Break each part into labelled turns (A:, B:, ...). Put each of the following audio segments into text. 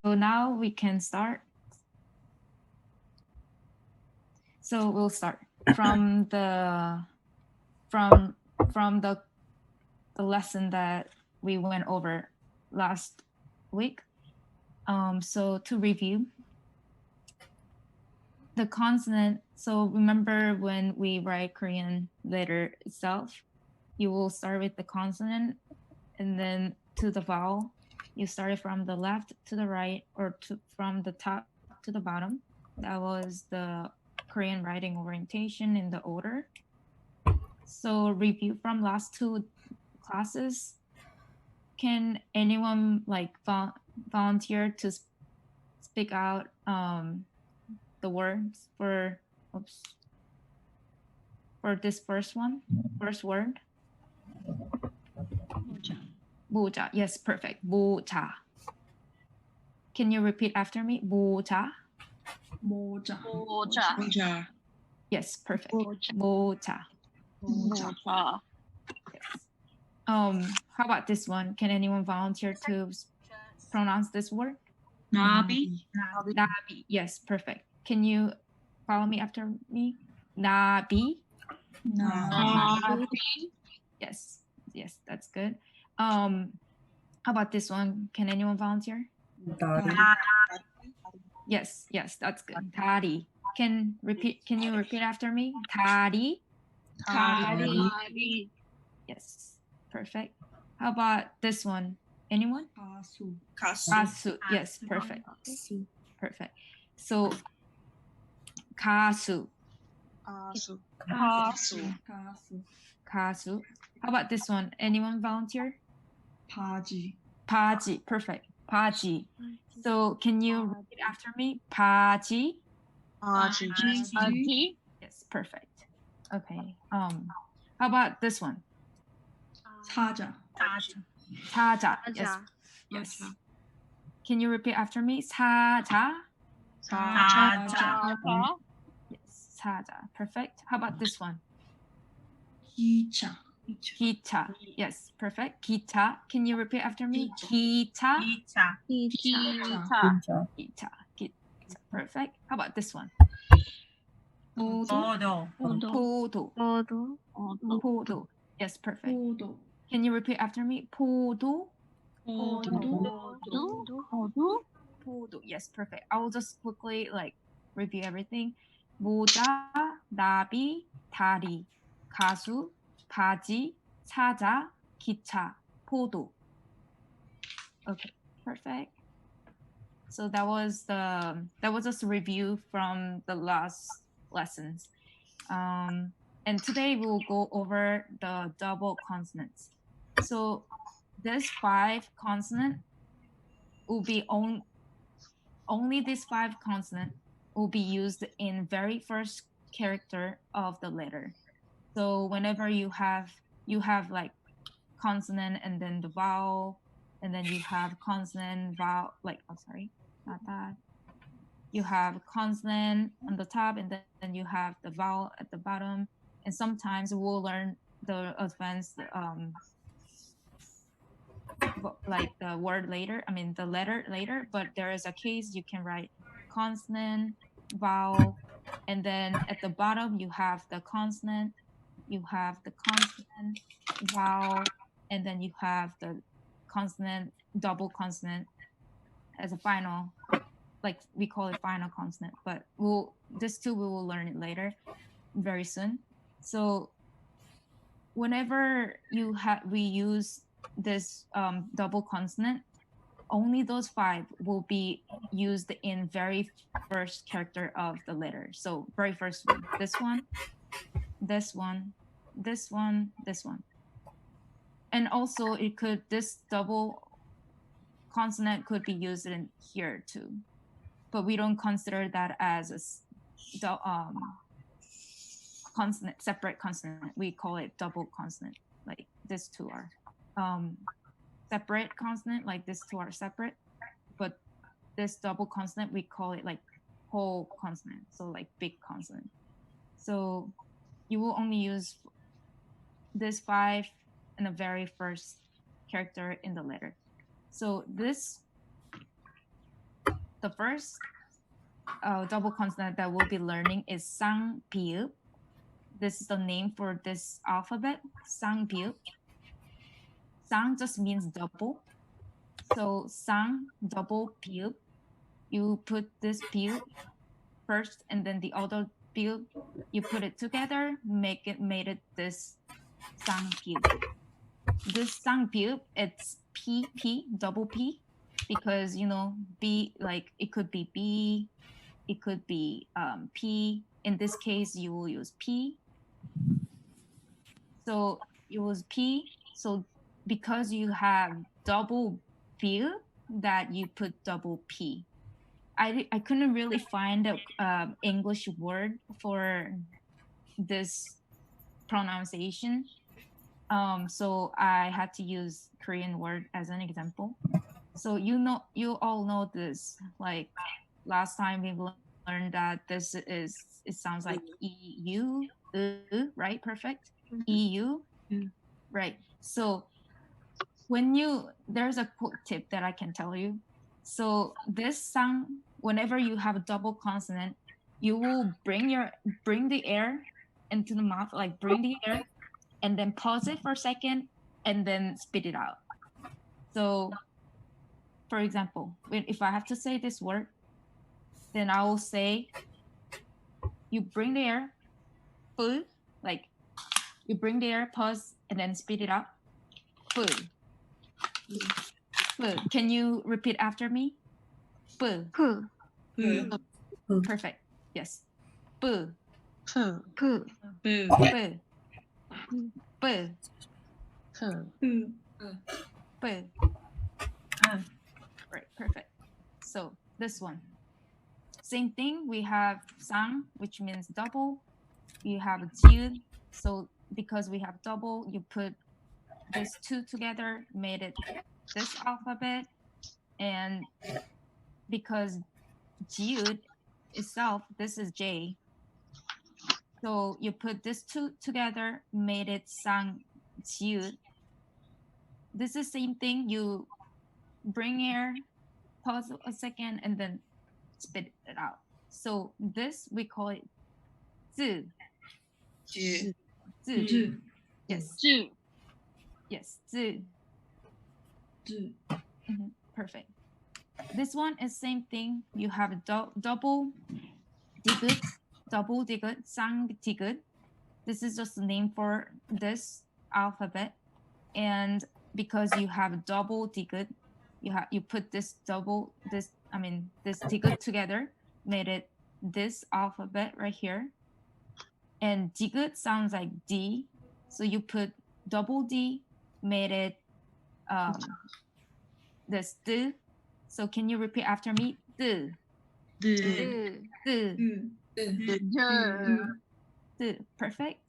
A: now we can start. So we'll start from the lesson that we went over last week. So to review the consonant. So remember when we write Korean letter itself, you will start with the consonant and then to the vowel. You started from the left to the right or from the top to the bottom. That was the Korean writing orientation in the order. So review from last two classes. Can anyone like volunteer to speak out the words for this first word? 모자. Yes, perfect. 모자. Can you repeat after me? 모자.
B: 모자.
C: 모자.
A: Yes, perfect. 모자.
C: 모자.
A: Yes. How about this one? Can anyone volunteer to pronounce this word?
B: 나비.
A: 나비. Yes, perfect. Can you follow me after me? 나비.
C: 나비.
A: Yes, that's good. How about this one? Can anyone volunteer?
B: 다리.
A: Yes, that's good. 다리. Can you repeat after me? 다리.
C: 다리.
A: Yes, perfect. How about this one? Anyone? 가수. Yes, perfect. Perfect. So 가수. 가수. How about this one? Anyone volunteer?
B: 바지.
A: Perfect. 바지. So can you repeat after me? 바지.
C: 바지.
A: Yes, perfect. Okay. How about this one?
B: 사자.
A: Yes. Can you repeat after me? 사자. Yes, 사자. Perfect. How about this one?
B: 기차.
A: Yes, perfect. 기차. Can you repeat after me? 기차. Perfect. How about this one? 포도. Yes, perfect.
B: 포도.
A: Can you repeat after me? 포도. Yes, perfect. I will just quickly review everything. 모자, 나비, 다리, 가수, 바지, 사자, 기차, 포도. Okay, perfect. So that was just a review from the last lessons. And today we'll go over the double consonants. So this 5 consonant will be only this 5 consonant will be used in very first character of the letter. So whenever you have like consonant and then the vowel, and then you have consonant vowel, not that. You have consonant on the top, and then you have the vowel at the bottom. And sometimes we'll learn the advanced the word later. I mean the letter later. But there is a case you can write consonant, vowel, and then at the bottom you have the consonant. You have the consonant, vowel, and then you have the consonant, double consonant as a final, like we call it final consonant, but this too we will learn it later very soon. So whenever we use this double consonant, only those 5 will be used in very first character of the letter. So very first one, this one, this one, this one, this one. And also this double consonant could be used in here too, but we don't consider that as a consonant, separate consonant. We call it double consonant. Like these two are separate consonant, like these two are separate, but this double consonant we call it like whole consonant, so like big consonant. So you will only use this 5 in the very first character in the letter. So this the first double consonant that we'll be learning is sang piu. This is the name for this alphabet, sang piu. Sang just means double. So sang double piu. You put this piu first, and then the other piu, you put it together, made it this sang piu. This sang piu, it's p double p, because b, like it could be b, it could be p. In this case, you will use p. So you use p. So because you have double piu, that you put double p. I couldn't really find a English word for this pronunciation. So I had to use Korean word as an example. So you all know this. Like last time we learned that it sounds like EU, right? Perfect. EU, right? So there's a quick tip that I can tell you. So this sound, whenever you have a double consonant, you will bring the air into the mouth, like bring the air, and then pause it for a second, and then spit it out. So, for example, if I have to say this word, then I will say, you bring the air, full, like you bring the air, pause, and then spit it out. Full. Full. Can you repeat after me? Full. Perfect. Yes. Full.
C: Poo.
B: Poo.
A: Full. Full.
B: Poo.
A: Full. Right. Perfect. So this one. Same thing. We have sang, which means double. You have jiud. So because we have double, you put these two together, made it this alphabet. And because jiud itself, this is J. So you put these two together, made it sang jiud. This is same thing. You bring air, pause a second, and then spit it out. So this we call it zi.
C: Zi.
A: Zi.
B: Zhi.
A: Yes.
C: Zhi.
A: Yes. Zi.
B: Zhi.
A: Perfect. This one is same thing. You have a double digut, sang digut. This is just the name for this alphabet. And because you have a double digut, you put this digut together, made it this alphabet right here. And digut sounds like D, so you put double D, made it this D. So can you repeat after me? D.
B: D.
A: D. D. Perfect.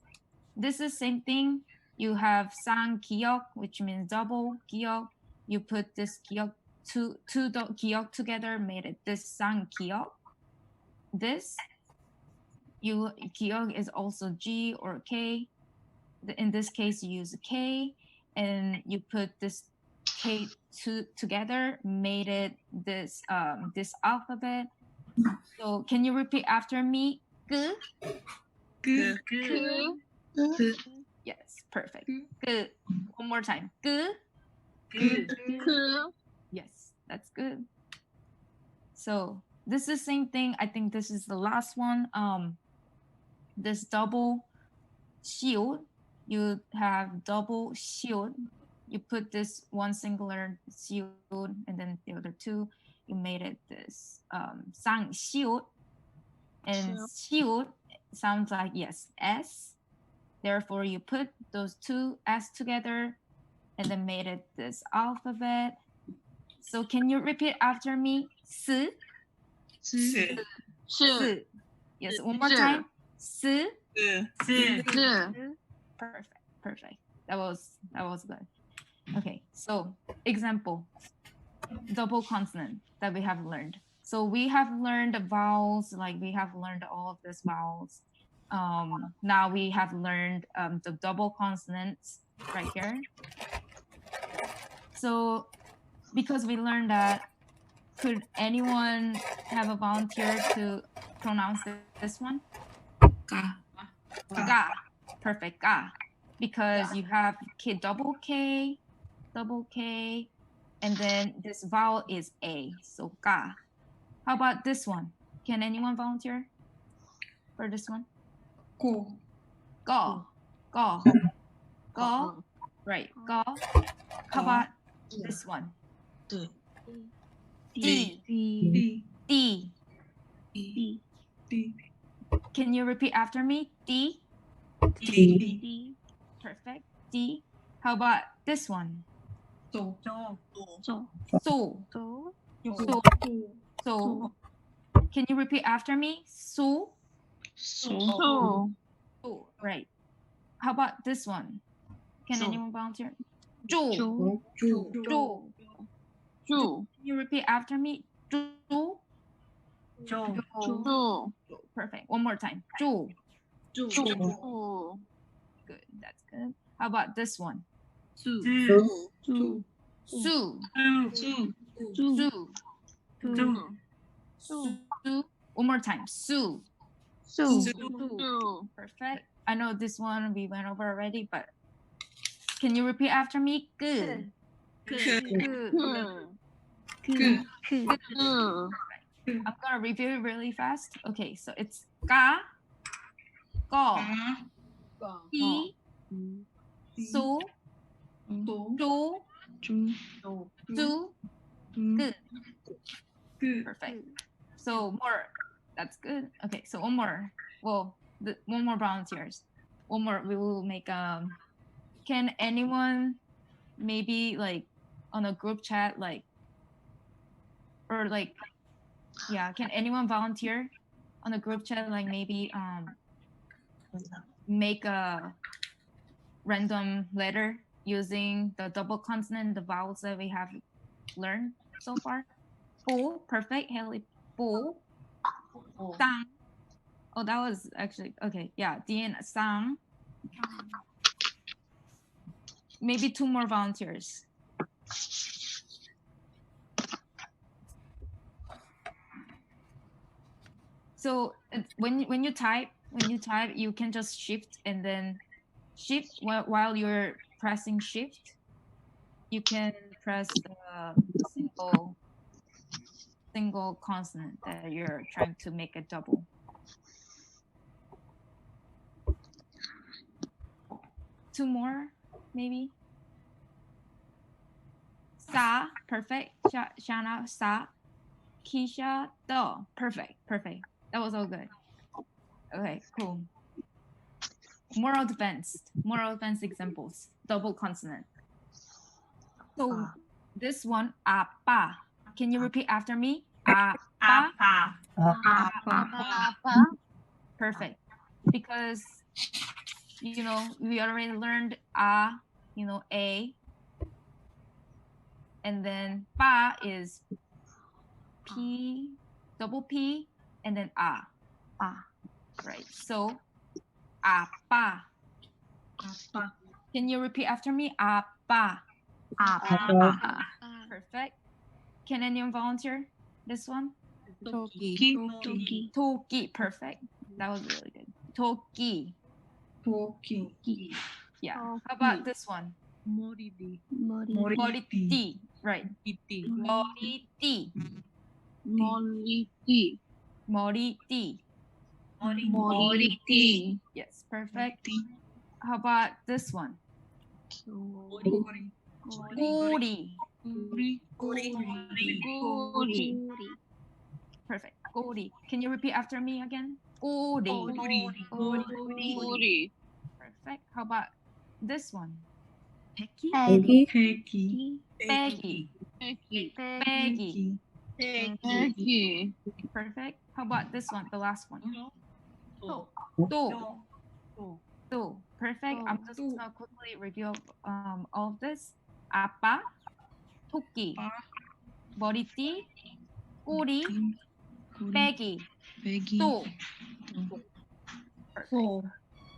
A: This is same thing. You have sang 기억, which means double 기억. You put this 기억 two 기억 together, made it this sang 기억. This 기억 is also G or K. In this case, you use K, and you put this K together, made it this alphabet. So can you repeat after me? G.
B: G.
C: G.
A: Yes, perfect. Good. One more time. Good.
B: G.
A: Yes, that's good. So this is same thing. I think this is the last one. This double shield. You have double shield. You put this one singular shield, and then the other two. You made it this sang shield. And shield sounds like, yes, S. Therefore, you put those two S together, and then made it this alphabet. So can you repeat after me? S.
C: Si.
A: S. Yes, one more time. S. Perfect. That was good. Okay, so example, double consonant that we have learned. So we have learned the vowels, like we have learned all of these vowels. Now we have learned the double consonants right here. So because we learned that Could anyone have a volunteer to pronounce this one?
B: Ka.
A: Ga. Perfect. Ga. Because you have double K, and then this vowel is A. So ga. How about this one? Can anyone volunteer for this one?
B: Ko.
A: Go. Go. Go. Right. Go. How about this one?
C: D.
A: D.
B: D.
A: D.
B: D. D.
A: Can you repeat after me? D.
B: D.
A: Perfect. D. How about this one?
B: So.
A: So.
B: So.
A: So. Can you repeat after me? So.
C: So.
A: So. Right. How about this one? Can
C: Jo.
A: anyone volunteer? Jo.
B: Jo.
A: Jo. Can you repeat after me? Jo.
B: Jo.
A: Perfect. One more time. Jo.
B: Jo.
A: Good. That's good. How about this one?
B: Su.
A: Su.
B: Su.
A: Su. Su. One more time. Su. Perfect. I know this one we went over already, but can you repeat after me? Good. I'm gonna review it really fast. Okay, so it's ga, go, ti, so, jo, su, good. Perfect. So more. That's good. Okay, so one more. Well, one more volunteers. One more. We will make Can anyone maybe like on a group chat or yeah? Can anyone volunteer on a group chat maybe make a random letter using the double consonant, the vowels that we have learned so far? Po, perfect. Haley, po. Sang. Oh, that was actually okay. Yeah, Dean, sang. Maybe two more volunteers. So when you type, you can just shift and then shift while you're pressing shift. You can press the single consonant that you're trying to make a double. Two more, maybe. Sa, perfect. Shana, sa. Keisha, do. Perfect. That was all good. Okay, cool. More advanced examples. Double consonant. So this one, apa. Can you repeat after me? Apa. Perfect. Because we already learned a, a, and then pa is p, double p, and then a. Right. So apa. Can you repeat after me? Apa. Perfect. Can anyone volunteer this one? Toki. Perfect. That was really good. Toki. Yeah. How about this one? Moriti. Right. Moriti. Yes, perfect. How about this one? Gori. Perfect. Gori. Can you repeat after me again? Gori. Perfect. How about this one? Peggy. Perfect. How about this one? The last one. Do. Perfect. I'm just gonna quickly review all of this. Apa, 토끼, 머리띠, 꼬리, 빼기, 또. Perfect.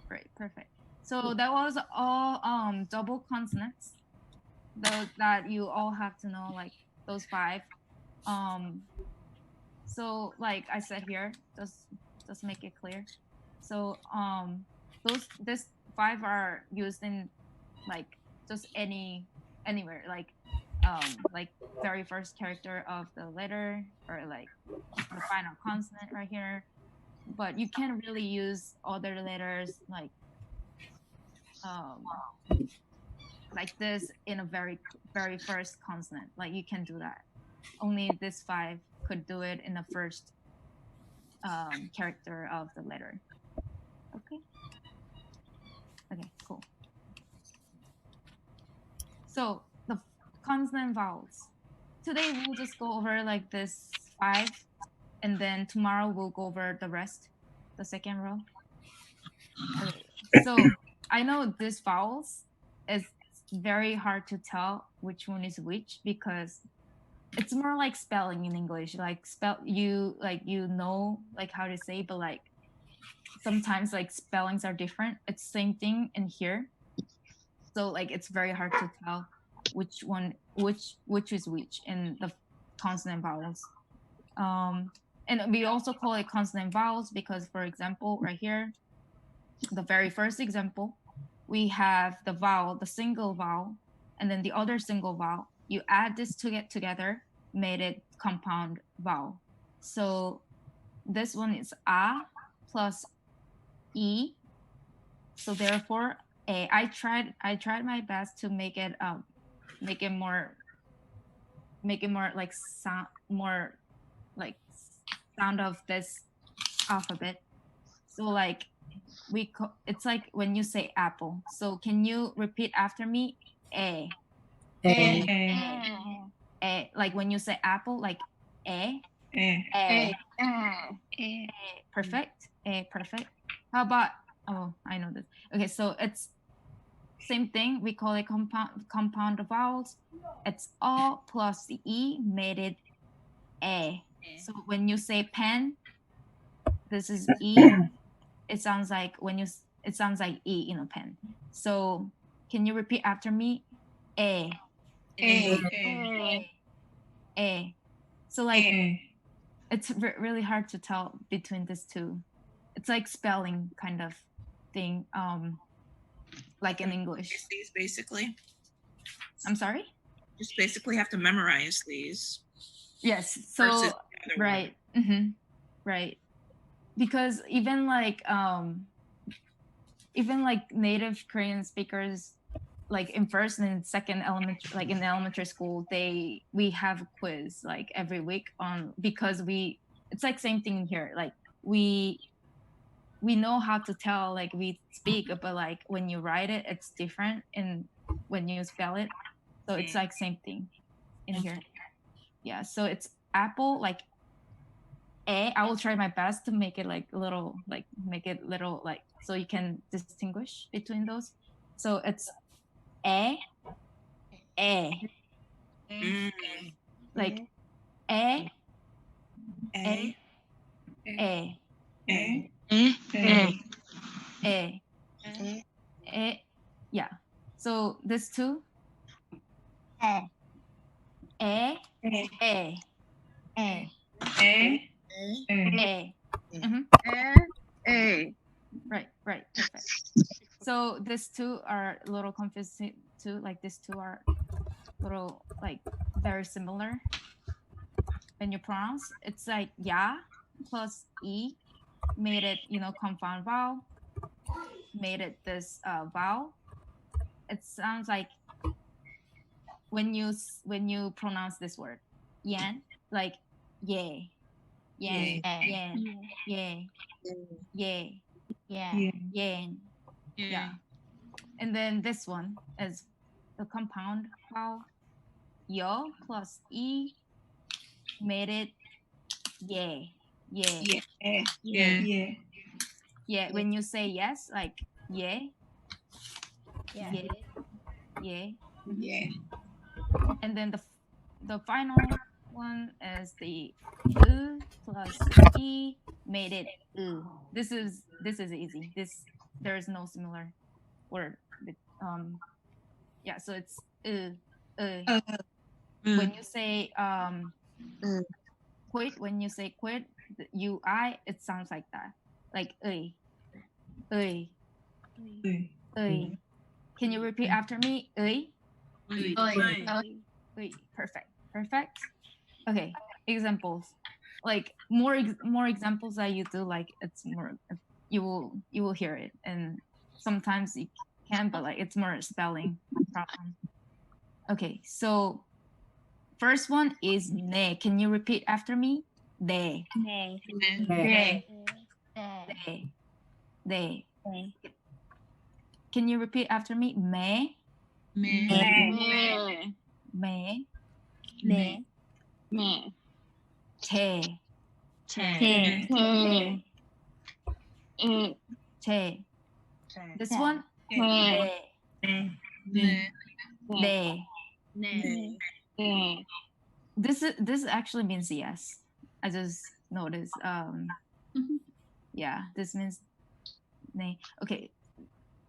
A: Great. Perfect. So that was all double consonants. Those that you all have to know, like those 5. So like I said here, just make it clear. So this five are used in like just anywhere like very first character of the letter or like the final consonant right here. But you can really use other letters um like this in a very first consonant. Like you can do that. Only this five could do it in the first character of the letter. Okay. Okay. Cool. So the consonant vowels. Today we'll just go over like this five, and then tomorrow we'll go over the rest, the second row. Okay. So I know this vowels is very hard to tell which one is which because it's more like spelling in English. Like you know like how to say, but like sometimes like spellings are different. It's same thing in here. So like it's very hard to tell which one which is which in the consonant vowels. And we also call it consonant vowels because, for example, right here, the very first example, we have the vowel, the single vowel, and then the other single vowel. You add this to get together, made it compound vowel. So this one is a plus e. So therefore, a. I tried my best to make it more like like sound of this alphabet. So like it's like when you say apple. So can you repeat after me? A.
C: A.
A: A. Like when you say apple, like A.
C: A.
A: A.
B: A.
A: Perfect. A. Perfect. How about I know this. Okay, so it's same thing. We call it compound vowels. It's O plus the E made it A. So when you say pen, this is E. It sounds like it sounds like E in a pen. So can you repeat after me? A.
C: A.
A: A. So like
C: A.
A: it's really hard to tell between these two. It's like spelling kind of thing, like in English.
C: These basically.
A: I'm sorry.
C: Just basically have to memorize these.
A: Yes.
C: Versus
A: So
C: the other
A: right. Mm-hmm. Right. Because even like native Korean speakers, like in first and second elementary, like in elementary school, we have a quiz like every week on because it's like same thing here. Like we know how to tell like we speak, but like when you write it, it's different, and when you spell it, so it's like same thing in here. Yeah. So it's apple like A. I will try my best to make it like little like so you can distinguish between those. So it's A. Like A.
C: A.
A: A.
C: A.
A: A. A. Yeah. So this two. A. A. A. A.
C: A.
A: A. Mhm.
B: A.
A: Right. Perfect. So these two are a little confusing too. Like these two are little like very similar when you pronounce. It's like ya plus e made it compound vowel, made it this vowel. It sounds like when you pronounce this word yan, like yay, yan, yan, yay, yay, yan. Yeah. And then this one is the compound vowel. Yo plus e made it yay. Yay. Yeah. When you say yes, like yay. Yay. Yay.
C: Yeah.
A: And then the final one is the plus e made it This is easy. There is no similar word. Yeah, so it's when you say Quit, when you say quit, the UI, it sounds like that. Like ơi, ơi, ơi. Can you repeat after me? ơi? Perfect. Perfect. Okay. Examples. Like more examples that you do, like it's more, you will hear it, and sometimes you can, but like it's more spelling problem. Okay, so first one is ne. Can you repeat after me? Ne.
B: 네.
C: 네.
A: Ne. Ne. Can you repeat after me? Me.
C: 매.
B: 네.
A: Me.
C: 매.
B: 네.
A: Che.
C: 제.
B: 네.
A: Che. This
B: 네.
A: one.
B: 네.
A: Ne.
C: 네.
A: Ne.
B: 네.
A: This actually means yes. I just noticed. Yeah, this means ne. Okay,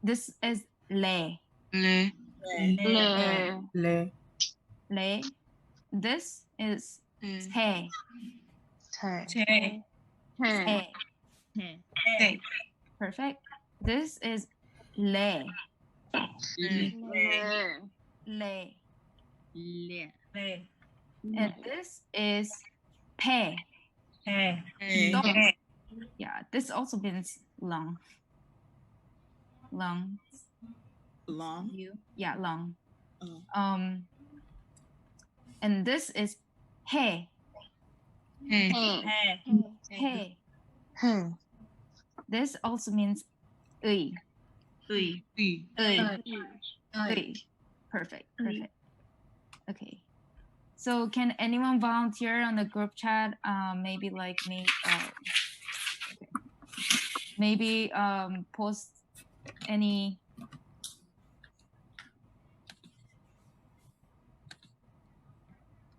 A: this is le.
C: 래.
B: 네.
C: 래.
A: Le. This is
C: 네.
A: se.
C: 제.
B: 네.
A: Se.
C: 네.
A: Perfect. This is le.
C: 래.
B: 네.
A: Le.
C: 래.
A: And this is pe.
C: 배.
A: Long.
C: 배.
A: Yeah, this also means long. Long.
C: long.
A: Yeah, long.
C: 어.
A: And this is he.
C: 해.
A: He.
B: 네.
A: This also means 의.
C: 의.
A: 의. Perfect. Perfect. Okay. So can anyone volunteer on the group chat? Maybe like me. Okay. Maybe post any.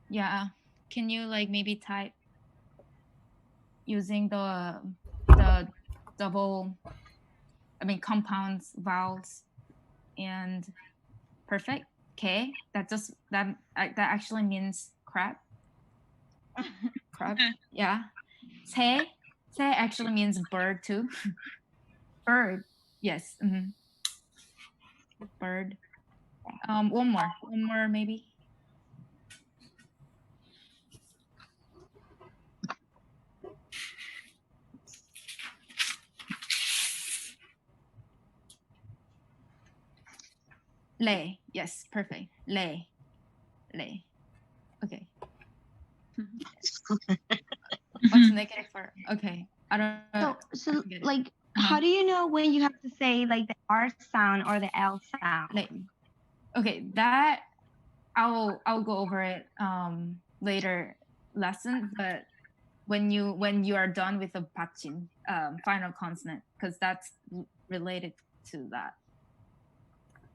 A: Yeah. Can you like maybe type using the double, I mean compounds, vowels, and perfect. Okay, that actually means crab. Crab. Yeah. 새 actually means bird too. Bird. Yes. Bird. One more maybe. Lay. Yes, perfect. Lay. Okay. What's negative for? Okay. I don't know.
D: So
A: get it.
D: like, how do you know when you have to say like the R sound or the L sound?
A: Like, okay, that I'll go over it later lesson, but when you are done with the patchin final consonant, because that's related to that.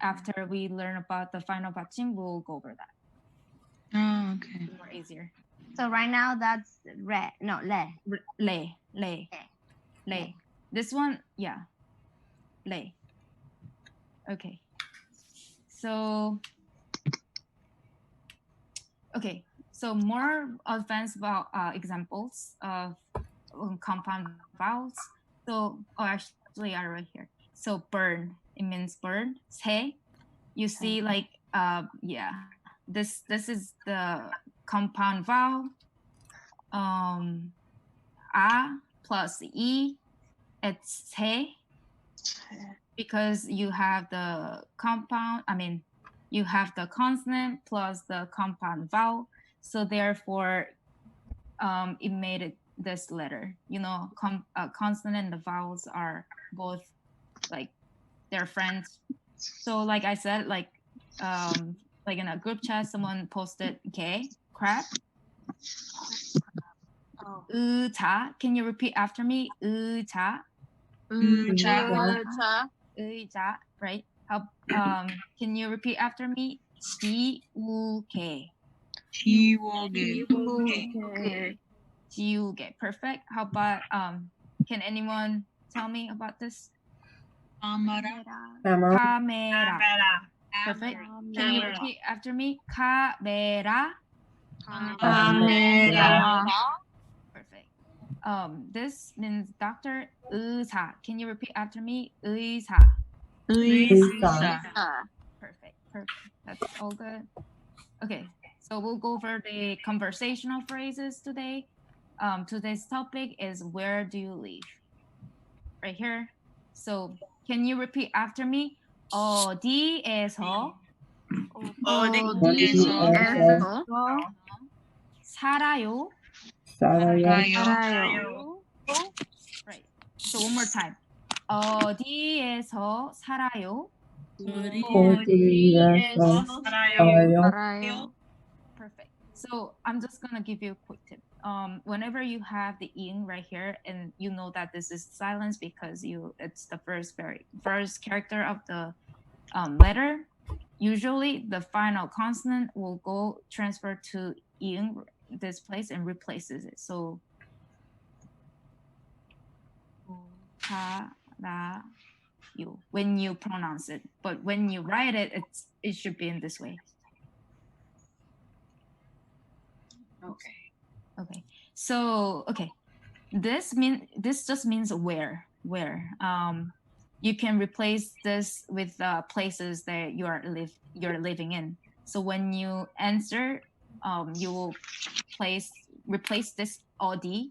A: After we learn about the final patchin, we'll go over that.
C: Oh, okay.
A: More easier.
D: So right now that's re, no le.
A: Lay. This one, yeah. Lay. Okay. So okay. So more advanced examples of compound vowels. So actually I wrote here. So burn, it means burn. 새, you see like yeah. This is the compound vowel. A plus E, it's 새, because you have the compound, I mean, you have the consonant plus the compound vowel. So therefore, it made it this letter. You know, consonant and the vowels are both like they're friends. So like I said, like in a group chat, someone posted, okay, crab. 의자. Can you repeat after me? 의자.
B: 의자.
A: 의자. Right? How? Can you repeat after me? 지우개.
C: 지우개.
A: 지우개. Perfect. How about can anyone tell me about this?
C: 카메라.
A: 카메라. Perfect. Can you repeat after me? 카메라.
B: 카메라.
A: Perfect. This means doctor. 의사. Can you repeat after me? 의사.
C: 의사.
A: Perfect. That's all good. Okay, so we'll go over the conversational phrases today. Today's topic is where do you live? Right here. So can you repeat after me? 어디에서
B: 어디에서
A: 살아요?
B: 살아요?
A: Right. So one more time. 어디에서 살아요?
B: 어디에서 살아요?
A: Perfect. So I'm just gonna give you a quick tip. Whenever you have the ing right here, and you know that this is silence because it's the first character of the letter. Usually, the final consonant will go transfer to ing this place and replaces it. So you when you pronounce it, but when you write it, it should be in this way. Okay. So this just means where. You can replace this with places that you're living in. So when you answer, you will replace this 어디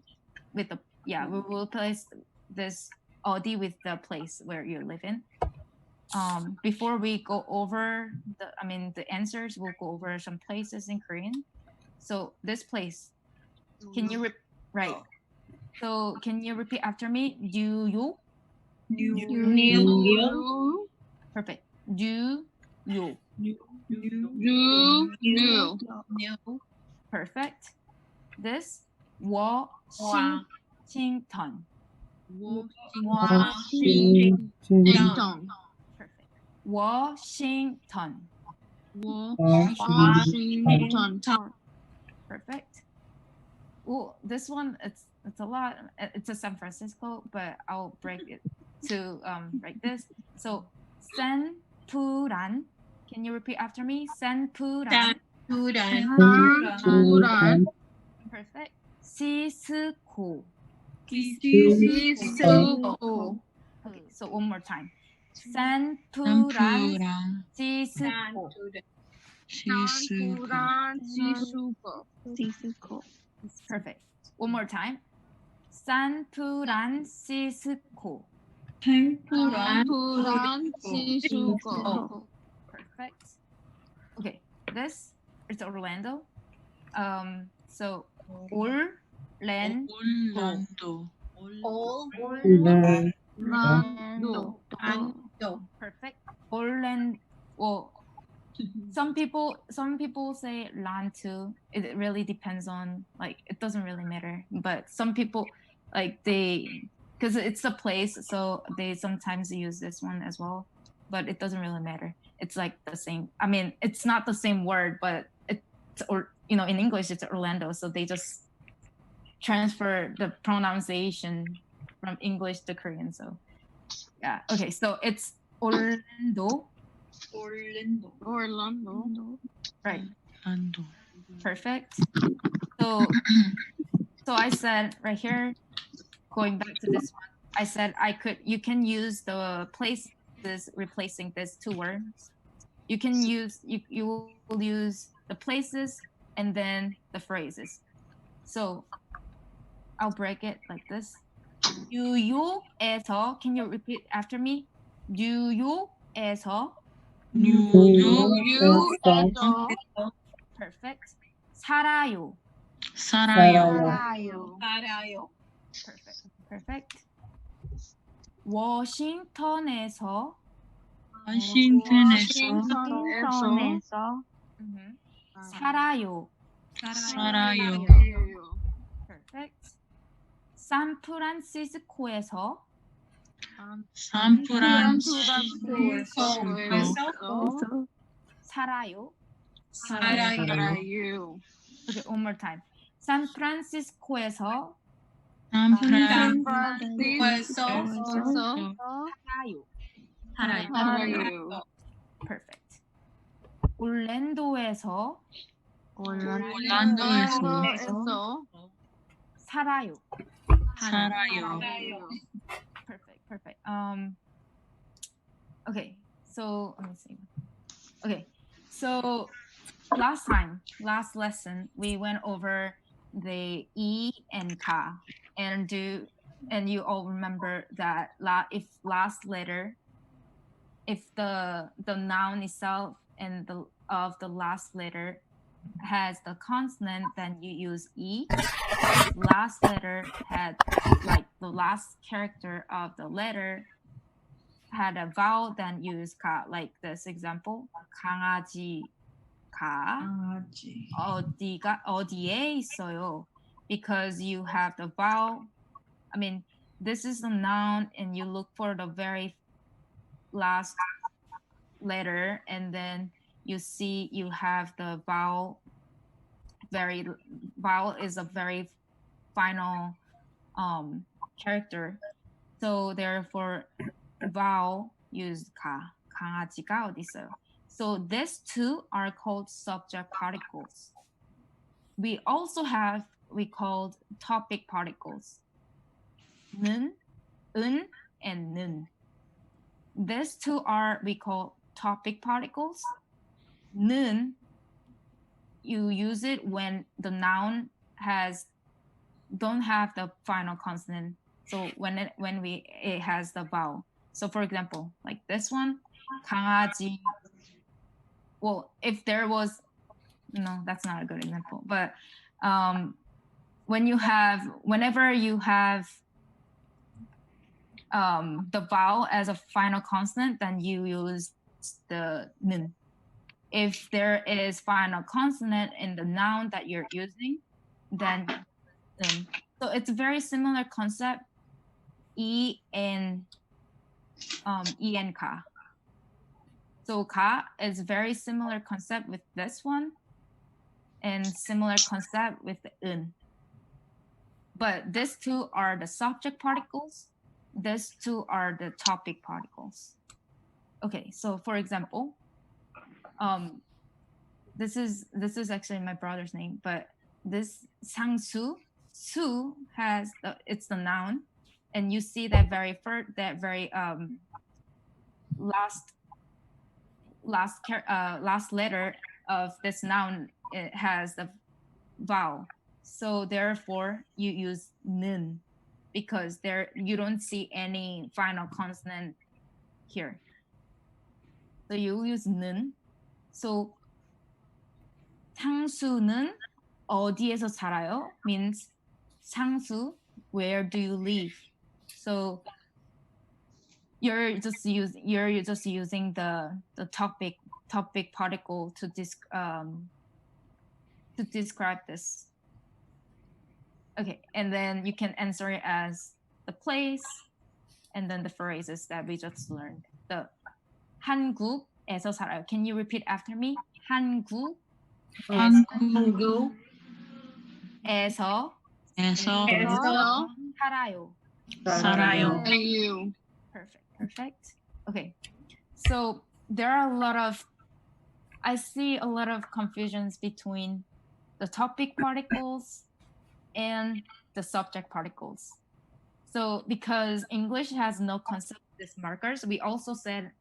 A: with we will replace this 어디 with the place where you live in. Before we go over the answers, we'll go over some places in Korean. So this place, can you right? So can you repeat after me? 뉴욕.
B: 뉴욕.
A: Perfect. 뉴욕.
B: 뉴욕.
A: Perfect. This 워싱턴.
B: 워싱턴.
A: Perfect. 워싱턴.
B: 워싱턴.
A: Perfect. Oh, this one it's a lot. It's a San Francisco, but I'll break it to like this. So 샌프란. Can you repeat after me? 샌프란.
B: 산.
A: Perfect. 시스코.
B: 시스코.
A: Okay, so one more time. 샌프란 시스코.
B: 시스코.
A: Perfect. One more time. 샌프란시스코.
B: 샌프란시스코.
A: Perfect. Okay, this is Orlando. So
C: 올란도.
B: orlando.
A: Perfect. Orlando. Well, some people say land too. It really depends on, like, it doesn't really matter. But some people because it's a place, so they sometimes use this one as well. But it doesn't really matter. It's like the same. I mean, it's not the same word, but in English it's Orlando, so they just transfer the pronunciation from English to Korean. So yeah. Okay, so it's Orlando. Right.
C: Orlando.
A: Perfect. So I said right here, going back to this one, I said you can use the places replacing these two words. You can use you will use the places and then the phrases. So I'll break it like this. 뉴욕에서. Can you repeat after me? 뉴욕에서.
B: 뉴욕에서
A: Perfect. 살아요. Perfect. 워싱턴에서. 살아요. Perfect. 샌프란시스코에서. 살아요. Okay, one more time. 샌프란시스코에서. 살아요. Perfect. 올랜도에서.
B: 올란도에서
A: 살아요.
C: 살아요.
A: Perfect. Okay. So let me see. Okay. So last lesson, we went over the e and ka, and you all remember that if the noun itself and the last letter has the consonant, then you use e. If last letter had like the last character of the letter had a vowel, then use ka. Like this example, 강아지가
C: 강아지.
A: 어디에 있어요? Because you have the vowel. I mean, this is the noun, and you look for the very last letter, and then you see you have the vowel. Vowel is a very final character. So therefore, vowel use ka. 강아지가 어디 있어요? So these two are called subject particles. We also have we called topic particles. 는, 은, and 는. These two are we call topic particles. 는, you use it when the noun don't have the final consonant. So when it has the vowel. So for example, like this one, 강아지. Well, if there was no, that's not a good example. But whenever you have the vowel as a final consonant, then you use the 는. If there is final consonant in the noun that you're using, then 는. So it's a very similar concept. E and ka. So ka is very similar concept with this one, and similar concept with the un. But these two are the subject particles. These two are the topic particles. Okay, so for example, this is actually my brother's name, but this Sangsu, Su it's the noun, and you see that very last letter of this noun, it has the vowel. So therefore you use 는, because there you don't see any final consonant here. So you use 는. So 상수는 어디에서 살아요 means 상수, where do you live? So you're just using the topic particle to describe this. Okay, and then you can answer it as the place, and then the phrases that we just learned. The 한국에서 살아요. Can you repeat after me? 한국에서 살아요.
C: 살아요.
A: Perfect. Okay, so I see a lot of confusions between the topic particles and the subject particles. So because English has no concept of these markers, we also said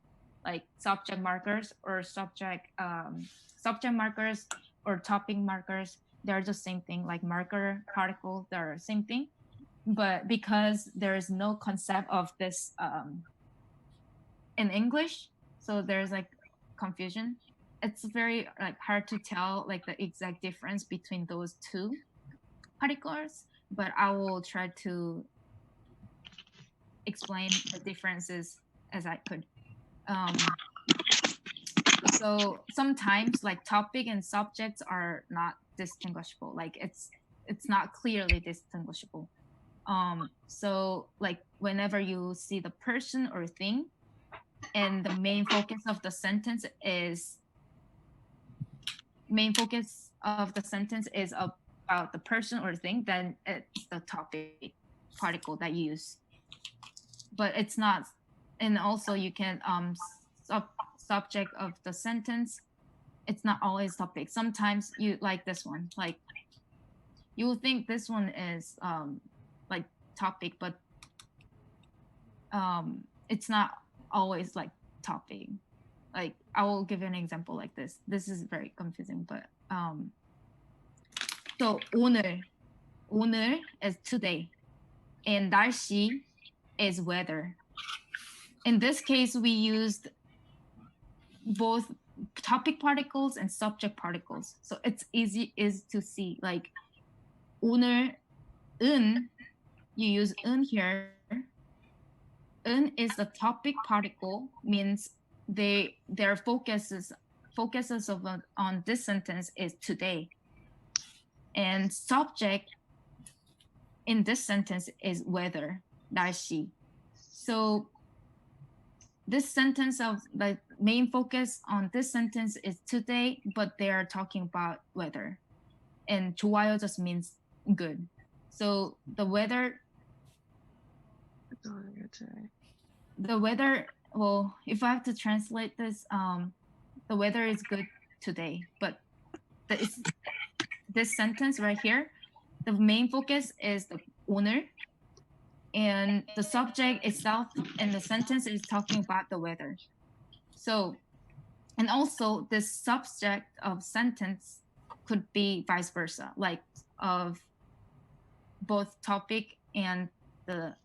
A: like subject markers or subject markers or topic markers. They're the same thing, like marker, particle, they're the same thing. But because there is no concept of this in English, so there's like confusion. It's very like hard to tell like the exact difference between those two particles, but I will try to explain the differences as I could. So sometimes like topic and subjects are not distinguishable. Like it's not clearly distinguishable. So like whenever you see the person or thing, and the main focus of the sentence is about the person or thing, then it's the topic particle that you use. But it's not, and also you can subject of the sentence it's not always topic. Sometimes you like this one, like you will think this one is like topic, but it's not always like topic. Like I will give you an example like this. This is very confusing, but so 오늘 is today, and 날씨 is weather. In this case, we used both topic particles and subject particles, so it's easy is to see. Like 오늘은, you use 은 here. 은 is the topic particle, means their focuses of on this sentence is today, and subject in this sentence is weather, 날씨. So this sentence of the main focus on this sentence is today, but they are talking about weather, and 좋아요 just means good. So the weather, well, if I have to translate this, the weather is good today, but this sentence right here, the main focus is the 오늘, and the subject itself in the sentence is talking about the weather. So, and also the subject of sentence could be vice versa, like of both topic and the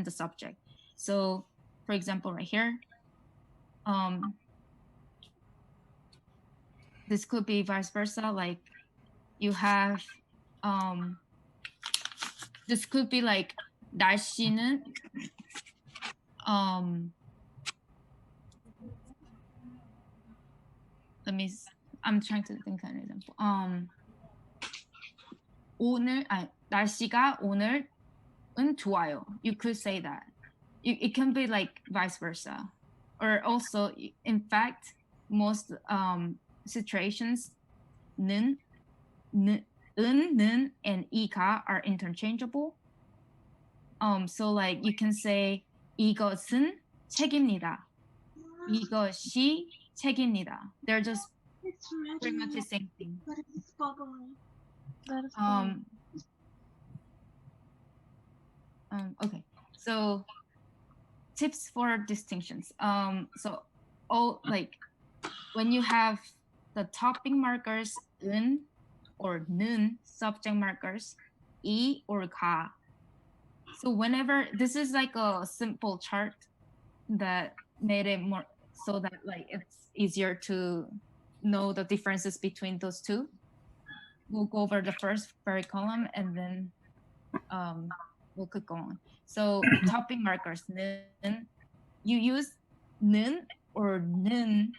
A: subject. So, for example, right here, this could be vice versa, like you have this could be like 날씨는 I'm trying to think of an example. 날씨가 오늘은 좋아요. You could say that. It can be like vice versa, or also, in fact, most situations, 는, and 이가 are interchangeable. So like you can say 이것은 책입니다. 이것이 책입니다. They're just pretty much the same thing. Okay, so tips for distinctions. So all like when you have the topic markers 은 or 는, subject markers 이 or 가. So whenever, this is like a simple chart that made it more so that like it's easier to know the differences between those two. We'll go over the first very column and then we'll keep going. So topic markers, 는, you use 는 or 는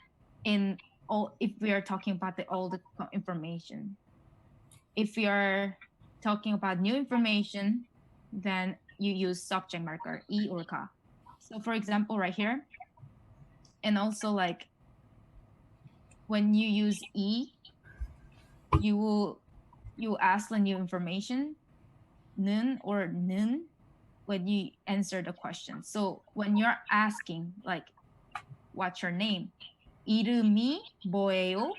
A: in all if we are talking about all the information. If we are talking about new information, then you use subject marker 이 or 가. So for example, right here, and also like when you use 이, you ask the new information, 는 or 는, when you answer the question. So when you're asking like, what's your name? 이름이 뭐예요?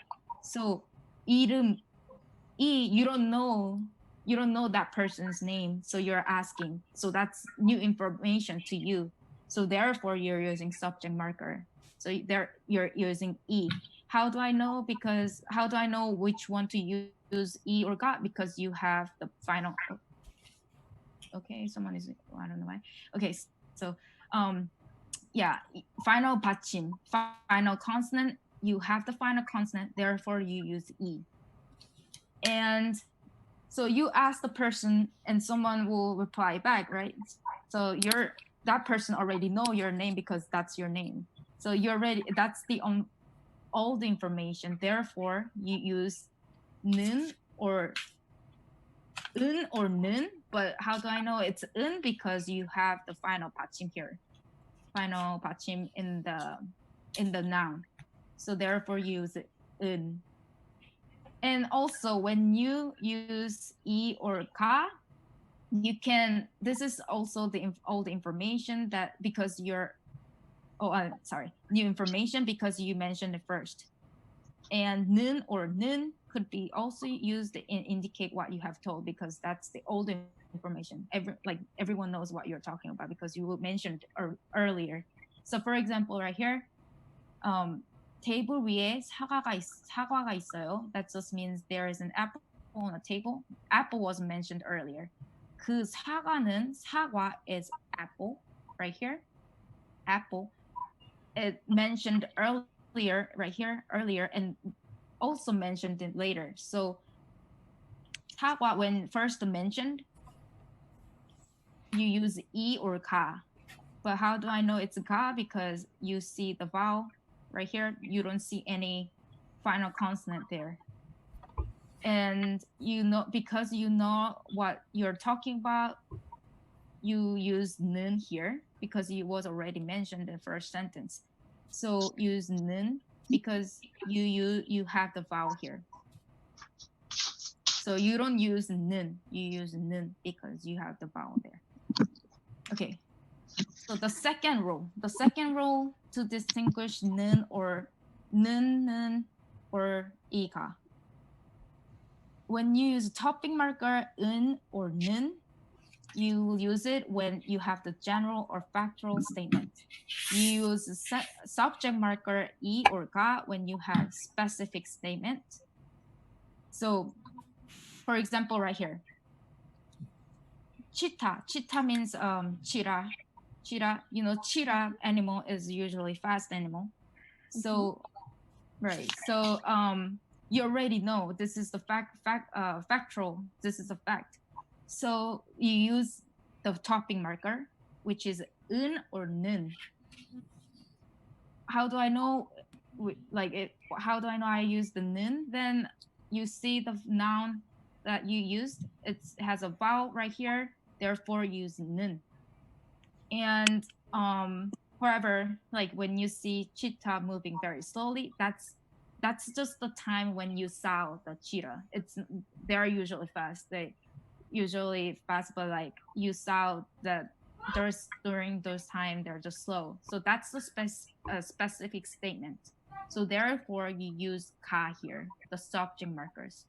A: So 이름, you don't know that person's name, so you're asking. So that's new information to you. So therefore, you're using subject marker. So there you're using 이. How do I know? Because how do I know which one to use 이 or 가? Because you have the final. Okay, someone is, I don't know why. Okay, so yeah, final 받침, final consonant. You have the final consonant, therefore you use 이. And so you ask the person and someone will reply back, right? So that person already know your name because that's your name. So you're ready, that's the all the information. Therefore, you use 는 or 은 or 는, but how do I know it's 은? Because you have the final 받침 here. Final 받침 in the noun. So therefore you use 은. And also when you use 이 or 가, you can, this is also all the information that because you're, new information because you mentioned it first. And 는 or 는 could be also used to indicate what you have told, because that's the old information. Everyone knows what you're talking about because you mentioned earlier. So for example, right here, 테이블 위에 사과가 있어요. That just means there is an apple on a table. Apple was mentioned earlier. 그 사과 is apple right here. Apple. It mentioned earlier right here earlier and also mentioned it later. So 사과 when first mentioned, you use e or 가. But how do I know it's 가? Because you see the vowel right here. You don't see any final consonant there. And you know, because you know what you're talking about, you use 는 here because it was already mentioned in the first sentence. So use 는 because you have the vowel here. So you don't use 는, you use 는 because you have the vowel there. Okay. So the second rule to distinguish 는 or 는 or 이가. When you use topic marker 은 or 는, you will use it when you have the general or factual statement. You use subject marker 이 or 가 when you have specific statement. So, for example, right here, cheetah. Cheetah means cheetah. Cheetah, you know, cheetah animal is usually fast animal. So, right. So, you already know this is the factual. This is a fact. So you use the topping marker, which is 은 or 는. How do I know? How do I know I use the 는? Then you see the noun that you used. It has a vowel right here. Therefore, use 는. And however, like when you see cheetah moving very slowly, that's just the time when you saw the cheetah. They're usually fast. They usually fast, but like you saw that during those time they're just slow. So that's the specific statement. So therefore you use 가 here, the subject markers,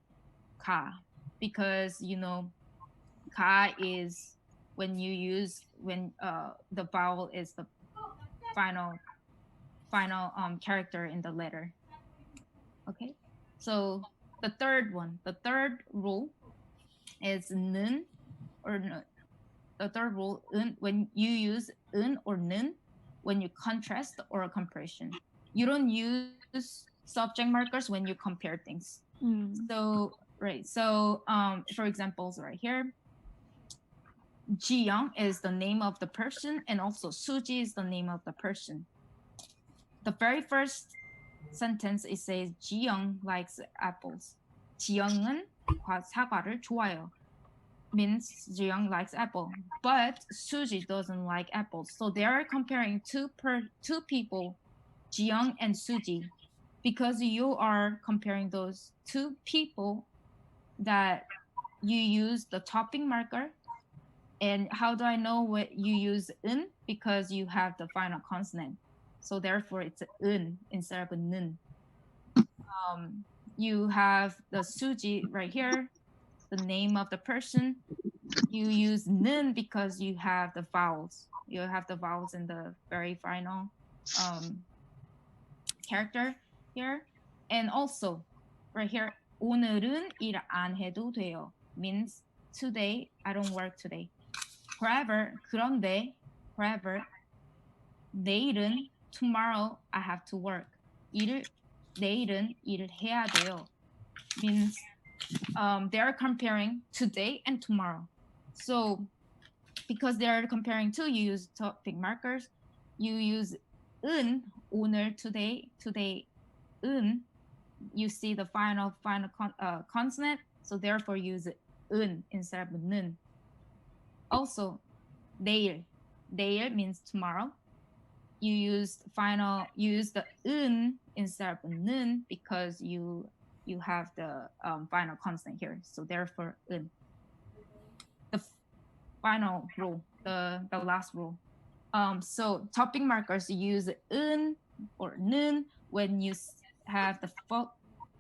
A: 가, because you know 가 is when the vowel is the final character in the letter. Okay, so the third rule is 는 or 는. The third rule, when you use 은 or 는 when you contrast or comparison. You don't use subject markers when you compare things. So right. So for examples right here, Jiyoung is the name of the person, and also Suji is the name of the person. The very first sentence it says Jiyoung likes apples. 지영은 사과를 좋아해요. Means Jiyoung likes apple, but Suji doesn't like apples. So they are comparing two people, Jiyoung and Suji, because you are comparing those two people that you use the topping marker. And how do I know what you use 은? Because you have the final consonant. So therefore it's 은 instead of 는. You have the Suji right here, the name of the person. You use 는 because you have the vowels. You have the vowels in the very final character here. And also right here, 오늘은 일 안 해도 돼요. Means today I don't work today. 그런데 내일은 tomorrow I have to work. 내일은 일을 해야 돼요. Means they are comparing today and tomorrow. So because they are comparing two, you use topic markers. You use 은, 오늘, today, 은. You see the final consonant. So therefore use 은 instead of 는. Also, 내일 means tomorrow. You use the 은 instead of 는 because you have the final consonant here. So therefore 은. The final rule, the last rule. So topic markers use 은 or 는 when you have the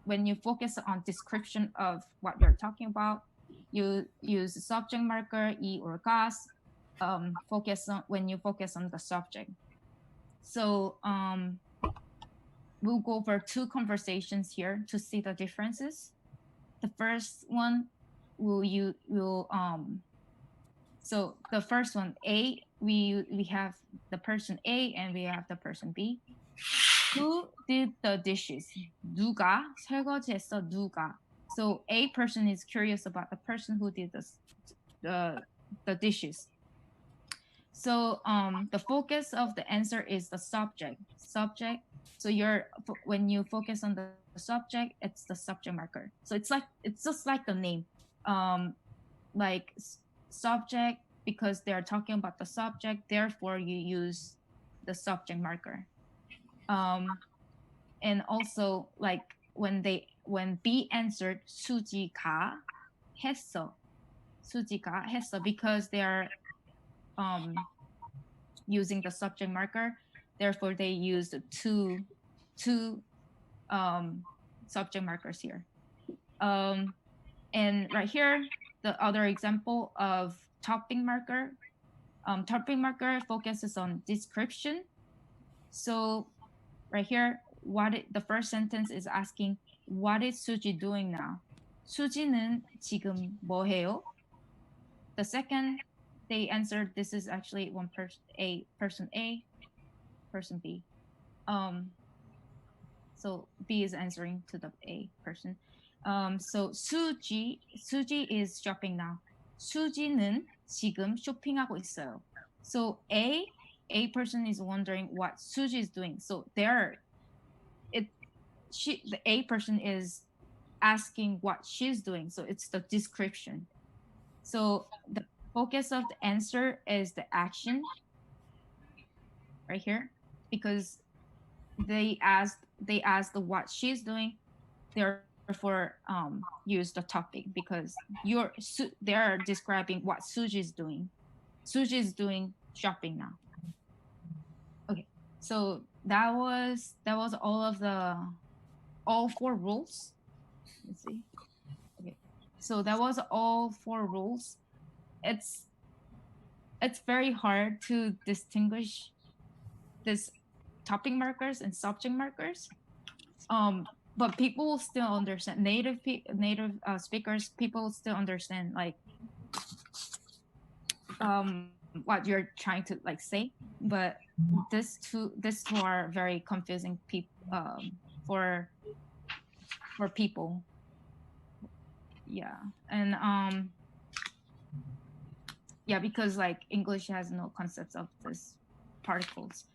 A: when you focus on description of what you're talking about, you use subject marker e or gas. Focus on when you focus on the subject. So we'll go over two conversations here to see the differences. The first one so the first one, A, we have the person A and we have the person B. Who did the dishes? 누가 설거지했어? 누가? So A person is curious about the person who did the dishes. So the focus of the answer is the subject. So when you focus on the subject, it's the subject marker. So it's just like the name, like subject, because they're talking about the subject. Therefore, you use the subject marker. And also like when B answered 수지가 했어, 수지가 했어, because they're using the subject marker. Therefore, they used two subject markers here. And right here, the other example of topping marker. Topping marker focuses on description. So right here, the first sentence is asking, what is 수지 doing now? 수지는 지금 뭐 해요? The second, they answered, this is actually one person A, person B. So B is answering to the A person. So 수지 is shopping now. 수지는 지금 쇼핑하고 있어요. So A person is wondering what 수지 is doing. So the A person is asking what she's doing. So it's the description. So the focus of the answer is the action right here, because they asked what she's doing. Therefore, use the topic because they're describing what Suji is doing. Suji is doing shopping now. Okay, so that was all four rules. Let's see. Okay, so that was all four rules. It's very hard to distinguish this topic markers and subject markers. But people still understand, native speakers, people still understand like what you're trying to like say. But these two are very confusing for people. Yeah, and yeah, because like English has no concepts of this particles.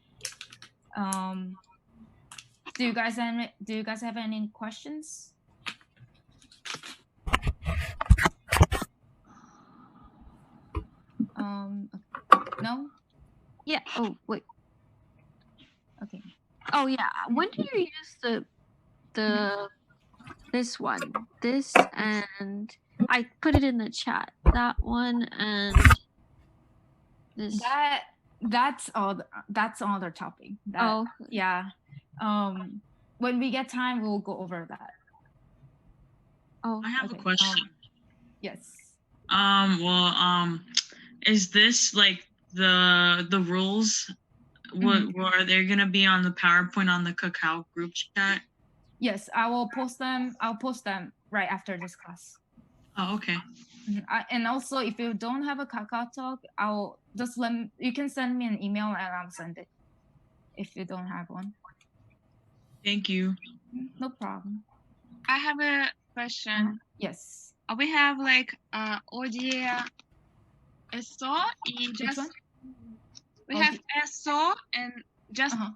A: Do you guys have any questions? No?
B: Yeah. Oh, wait.
A: Okay.
B: Oh, yeah. When do you use this one? This, and I put it in the chat. That one and this.
A: That's another topic. Yeah. When we get time, we'll go over that.
B: Oh,
C: I have a question.
A: Yes.
C: Well, is this like the rules? Are they gonna be on the PowerPoint on the Kakao group chat?
A: Yes, I will post them. I'll post them right after this class.
C: Oh, okay.
A: And also, if you don't have a Kakao Talk, I'll just you can send me an email and I'll send it. If you don't have one.
C: Thank you.
A: No problem.
E: I have a question.
A: Yes.
E: We have like audio eso and just
A: one?
E: we have eso and just
A: Uh-huh.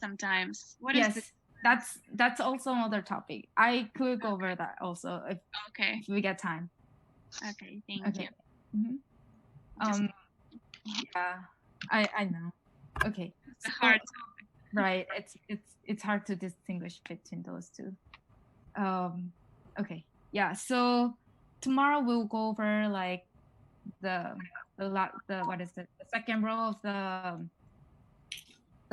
E: sometimes. What is
A: Yes,
E: this?
A: that's also another topic. I could go over that also if
E: Okay.
A: we get time.
E: Okay, thank you.
A: Mhm. Yeah, I know. Okay.
E: It's a hard
A: topic. Right. It's hard to distinguish between those two. Okay. Yeah. So tomorrow we'll go over like the what is it? The second row of the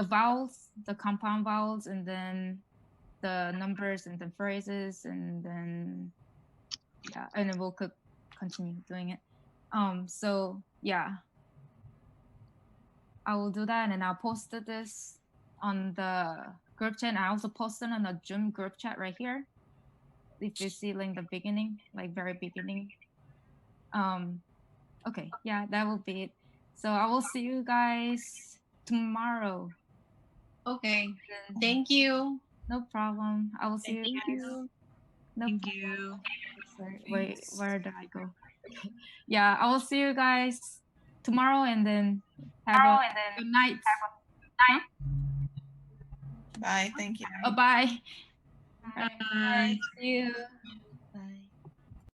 A: vowels, the compound vowels, and then the numbers and the phrases, and then yeah, and then we'll continue doing it. So yeah, I will do that, and I'll post this on the group chat. I also posted on the Zoom group chat right here. If you see like the beginning, like very beginning. Okay, yeah, that will be it. So I will see you guys tomorrow.
F: Okay. Thank you.
A: No problem. I will see you
B: Thank
A: guys.
B: you.
A: No
C: Thank
A: problem.
C: you.
A: Sorry, wait,
C: Thanks.
A: where did I go? Yeah, I will see you guys tomorrow, and then have a good night. Huh?
F: Bye. Thank you.
A: Oh, bye.
C: Bye.
A: See you.